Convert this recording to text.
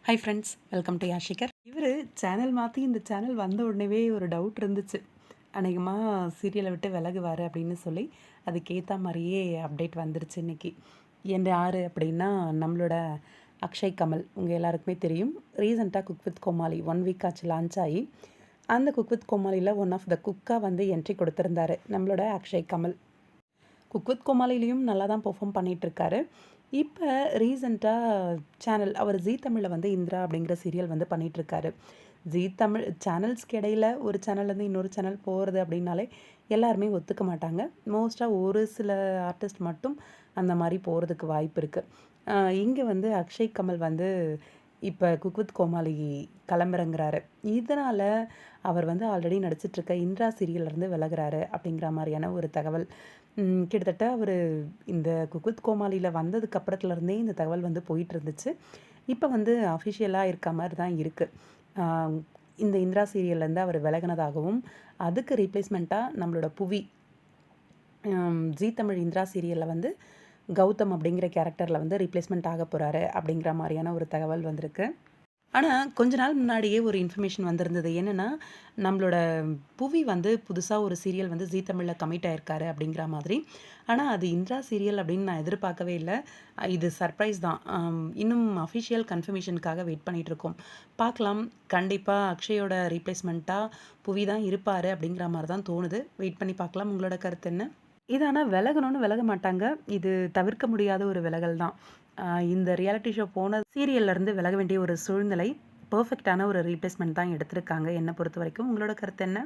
High friends, welcome to யாஷிகர். இவர் channel மாற்றி இந்த சேனல் வந்த உடனேவே ஒரு டவுட் இருந்துச்சு. அநேகமாக சீரியலை விட்டு விலகுவார் அப்படின்னு சொல்லி அதுக்கேற்ற மாதிரியே அப்டேட் வந்துருச்சு இன்னைக்கு. யார் அப்படின்னா நம்மளோட அக்ஷய் கமல். உங்கள் எல்லாருக்குமே தெரியும், ரீசெண்டாக குக் வித் கோமாளி 1 வீக் ஆச்சு லான்ச் ஆகி. அந்த குக் வித் கோமாளியில் ஒன் ஆஃப் த குக்காக வந்து என்ட்ரி கொடுத்துருந்தாரு நம்மளோட அக்ஷய் கமல். குக் வித் கோமாளிலையும் நல்லா தான் பெர்ஃபார்ம் பண்ணிகிட்ருக்காரு. இப்போ ரீசெண்டாக சேனல் அவர் ஜீ தமிழில் வந்து இந்திரா அப்படிங்கிற சீரியல் வந்து பண்ணிகிட்ருக்காரு. ஜீ தமிழ் சேனல்ஸ்க்கு இடையில் ஒரு சேனல்லேருந்து இன்னொரு சேனல் போகிறது அப்படின்னாலே எல்லாருமே ஒத்துக்க மாட்டாங்க. மோஸ்ட்டாக ஒரு சில ஆர்டிஸ்ட் மட்டும் அந்த மாதிரி போகிறதுக்கு வாய்ப்பு இருக்குது. இங்கே வந்து அக்ஷய் கமல் வந்து இப்போ குக் வித் கோமாளி கிளம்புறங்கிறாரு. இதனால் அவர் வந்து ஆல்ரெடி நடிச்சிட்ருக்க இந்திரா சீரியல்லேருந்து விலகுறாரு அப்படிங்கிற மாதிரியான ஒரு தகவல். கிட்டத்தட்ட அவர் இந்த குக் வித் கோமாளியில் வந்ததுக்கு அப்புறத்துலேருந்தே இந்த தகவல் வந்து போயிட்டு இருந்துச்சு. இப்போ வந்து அஃபிஷியலாக இருக்க மாதிரி தான் இருக்குது. இந்த இந்திரா சீரியல்லேருந்து அவர் விலகினதாகவும், அதுக்கு ரீப்ளேஸ்மெண்ட்டாக நம்மளோட புவி ஜீ தமிழ் இந்திரா சீரியலில் வந்து கௌதம் அப்படிங்கிற கேரக்டரில் வந்து ரீப்ளேஸ்மெண்ட் ஆக போகிறாரு அப்படிங்கிற மாதிரியான ஒரு தகவல் வந்திருக்கு. ஆனால் கொஞ்ச நாள் முன்னாடியே ஒரு இன்ஃபர்மேஷன் வந்திருந்தது. என்னென்னா, நம்மளோட புவி வந்து புதுசாக ஒரு சீரியல் வந்து ஜீ தமிழில் கமிட் ஆயிருக்காரு அப்படிங்கிற மாதிரி. ஆனால் அது இந்திரா சீரியல் அப்படின்னு நான் எதிர்பார்க்கவே இல்லை. இது சர்ப்ரைஸ் தான். இன்னும் அஃபிஷியல் கன்ஃபர்மேஷனுக்காக வெயிட் பண்ணிகிட்ருக்கோம். பார்க்கலாம். கண்டிப்பாக அக்ஷயோட ரீப்ளேஸ்மெண்ட்டாக புவி தான் இருப்பார் அப்படிங்கிற மாதிரி தான் தோணுது. வெயிட் பண்ணி பார்க்கலாம். உங்களோட கருத்து என்ன? இது ஆனால் விலகணும்னு விலக மாட்டாங்க. இது தவிர்க்க முடியாத ஒரு விலகல் தான். இந்த ரியாலிட்டி ஷோ போன சீரியல்லேருந்து விலக வேண்டிய ஒரு சூழ்நிலை. பெர்ஃபெக்டான ஒரு ரீப்ளேஸ்மெண்ட் தான் எடுத்திருக்காங்க என்னை பொறுத்த வரைக்கும். உங்களோட கருத்து என்ன?